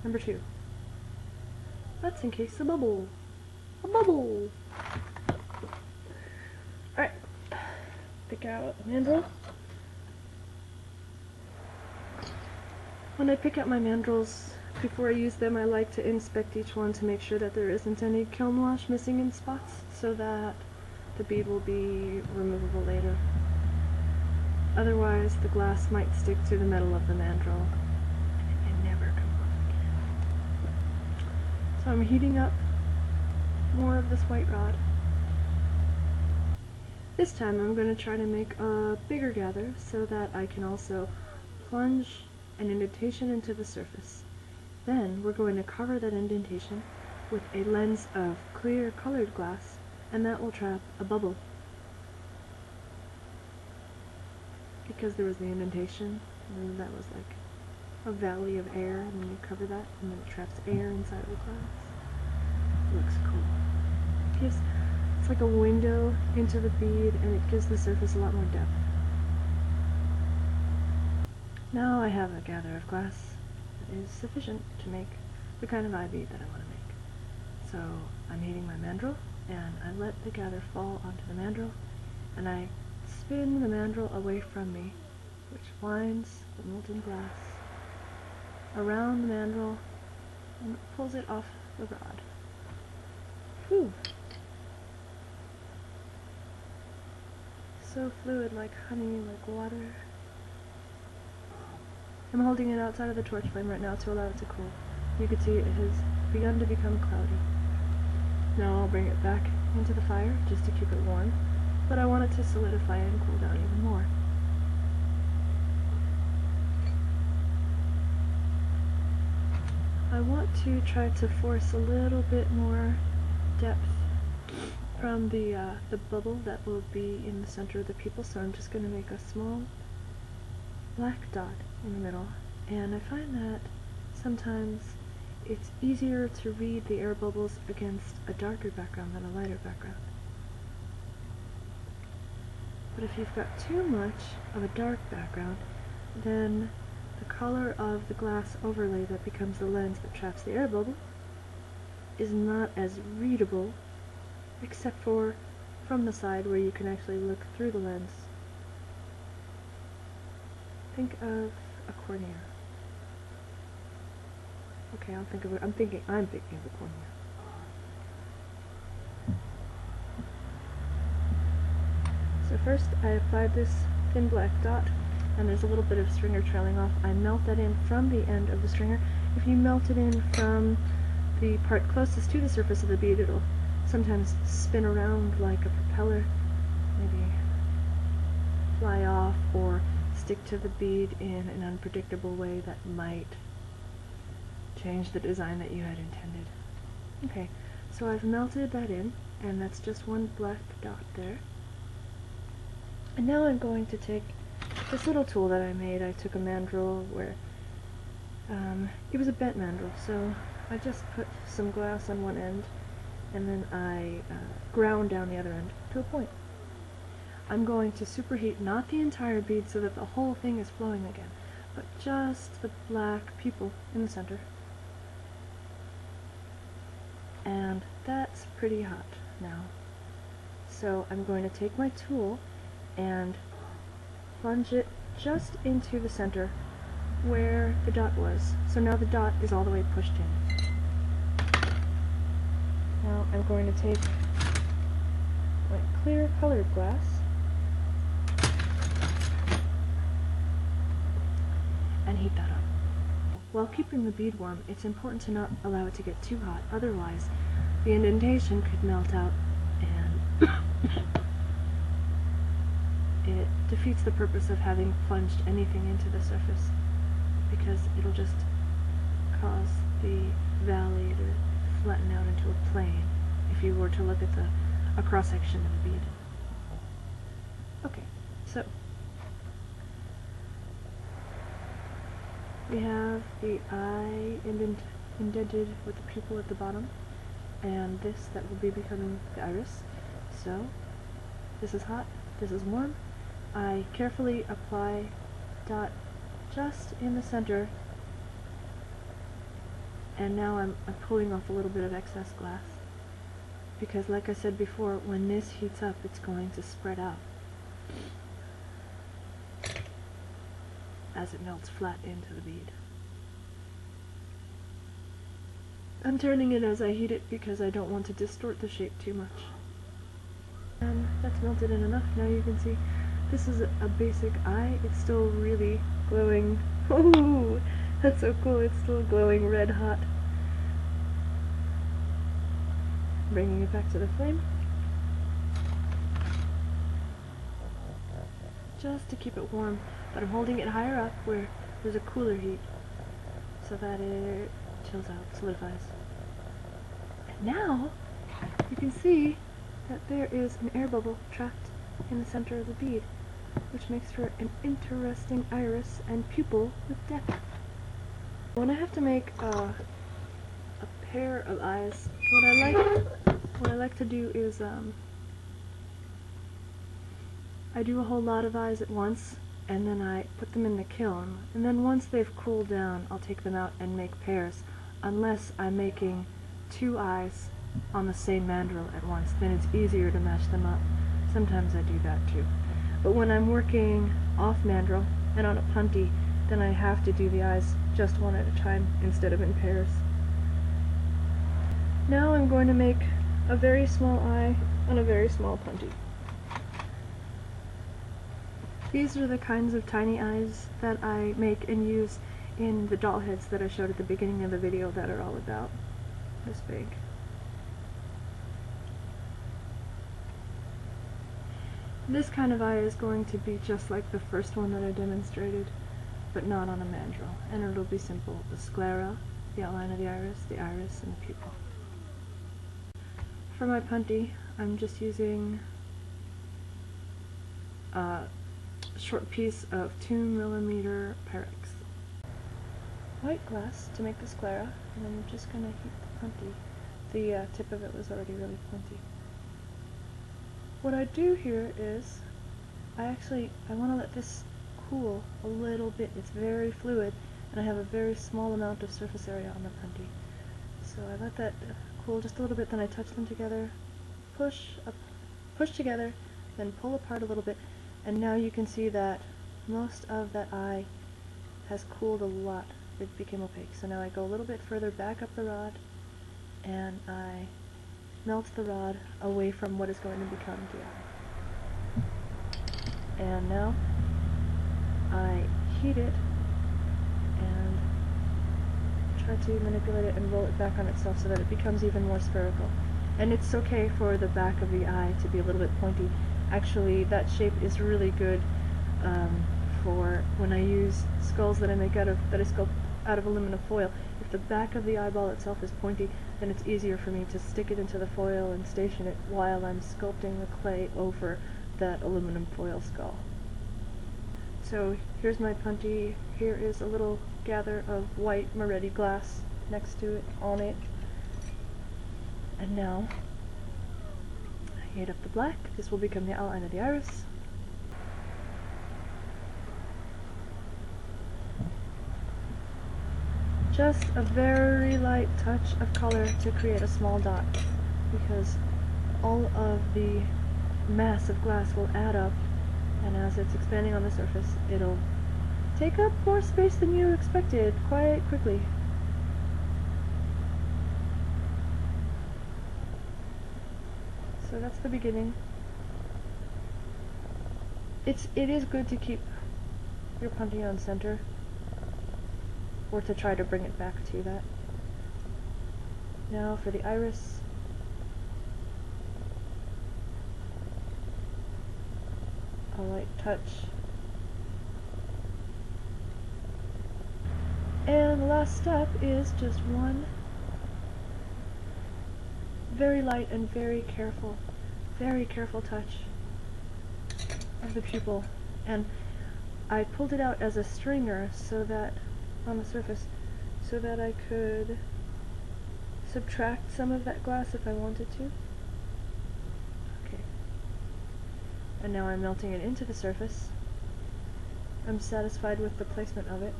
Number 2. Let's encase a bubble. A bubble! Alright. Pick out a mandrel. When I pick out my mandrels, before I use them, I like to inspect each one to make sure that there isn't any kiln wash missing in spots, so that the bead will be removable later. Otherwise, the glass might stick to the metal of the mandrel, and it may never come off again. So I'm heating up more of this white rod. This time I'm going to try to make a bigger gather so that I can also plunge an indentation into the surface. Then we're going to cover that indentation with a lens of clear colored glass, and that will trap a bubble. Because there was the indentation, and that was like a valley of air, and then you cover that, and then it traps air inside of the glass. It looks cool. It's like a window into the bead, and it gives the surface a lot more depth. Now I have a gather of glass that is sufficient to make the kind of eye bead that I want to make. So I'm heating my mandrel, and I let the gather fall onto the mandrel, and I spin the mandrel away from me, which winds the molten glass around the mandrel and pulls it off the rod. Whew! So fluid, like honey, like water. I'm holding it outside of the torch flame right now to allow it to cool. You can see it has begun to become cloudy. Now I'll bring it back into the fire just to keep it warm, but I want it to solidify and cool down even more. I want to try to force a little bit more depth from the bubble that will be in the center of the pupil, so I'm just going to make a small black dot in the middle, and I find that sometimes it's easier to read the air bubbles against a darker background than a lighter background. But if you've got too much of a dark background, then the color of the glass overlay that becomes the lens that traps the air bubble is not as readable, except for from the side where you can actually look through the lens. Think of a cornea. Okay, I'm thinking of a cornea. So first I applied this thin black dot, and there's a little bit of stringer trailing off. I melt that in from the end of the stringer. If you melt it in from the part closest to the surface of the bead, it'll sometimes spin around like a propeller, maybe fly off or stick to the bead in an unpredictable way that might change the design that you had intended. Okay, so I've melted that in, and that's just one black dot there. And now I'm going to take this little tool that I made. I took a mandrel where it was a bent mandrel, so I just put some glass on one end, and then I ground down the other end to a point. I'm going to superheat not the entire bead so that the whole thing is flowing again, but just the black pupil in the center. And that's pretty hot now. So I'm going to take my tool and plunge it just into the center where the dot was. So now the dot is all the way pushed in. Now I'm going to take my clear colored glass and heat that up. While keeping the bead warm, it's important to not allow it to get too hot, otherwise the indentation could melt out and it defeats the purpose of having plunged anything into the surface, because it'll just cause the valley to flatten out into a plane if you were to look at a cross-section of the bead. Okay, so we have the eye indented with the pupil at the bottom, and this that will be becoming the iris. So this is hot, this is warm. I carefully apply dot just in the center And now I'm pulling off a little bit of excess glass, because like I said before, when this heats up it's going to spread out as it melts flat into the bead. I'm turning it as I heat it because I don't want to distort the shape too much. And that's melted in enough. Now you can see this is a basic eye. It's still really glowing. Ooh, that's so cool. It's still glowing red hot. Bringing it back to the flame, just to keep it warm, but I'm holding it higher up where there's a cooler heat so that it chills out, solidifies. And now you can see that there is an air bubble trapped in the center of the bead, which makes for an interesting iris and pupil with depth. When I have to make a pair of eyes, what I like to do is I do a whole lot of eyes at once, and then I put them in the kiln, and then once they've cooled down I'll take them out and make pairs, unless I'm making 2 eyes on the same mandrel at once. Then it's easier to match them up. Sometimes I do that too. But when I'm working off mandrel and on a punty, then I have to do the eyes just one at a time instead of in pairs. Now I'm going to make a very small eye on a very small punty. These are the kinds of tiny eyes that I make and use in the doll heads that I showed at the beginning of the video that are all about this big. This kind of eye is going to be just like the first one that I demonstrated, but not on a mandrel, and it'll be simple. The sclera, the outline of the iris, and the pupil. For my punty, I'm just using a short piece of 2mm perixx. White glass to make the sclera, and I'm just going to heat the punty. The tip of it was already really pointy. What I do here is, I want to let this cool a little bit. It's very fluid, and I have a very small amount of surface area on the punty. So I let that cool just a little bit, then I touch them together, push together, then pull apart a little bit, and now you can see that most of that eye has cooled a lot. It became opaque. So now I go a little bit further back up the rod, and I melt the rod away from what is going to become the eye. And now I heat it and try to manipulate it and roll it back on itself so that it becomes even more spherical. And it's okay for the back of the eye to be a little bit pointy. Actually, that shape is really good for when I use skulls that I sculpt out of aluminum foil. If the back of the eyeball itself is pointy, then it's easier for me to stick it into the foil and station it while I'm sculpting the clay over that aluminum foil skull. So here's my punty. Here is a little gather of white Moretti glass next to it, on it. And now I heat up the black. This will become the outline of the iris. Just a very light touch of color to create a small dot, because all of the mass of glass will add up, and as it's expanding on the surface, it'll take up more space than you expected quite quickly. So that's the beginning. It is good to keep your punty on center, or to try to bring it back to that. Now for the iris. A light touch. And the last step is just one very light and very careful touch of the pupil. And I pulled it out as a stringer so that on the surface, so that I could subtract some of that glass if I wanted to. Okay. And now I'm melting it into the surface. I'm satisfied with the placement of it.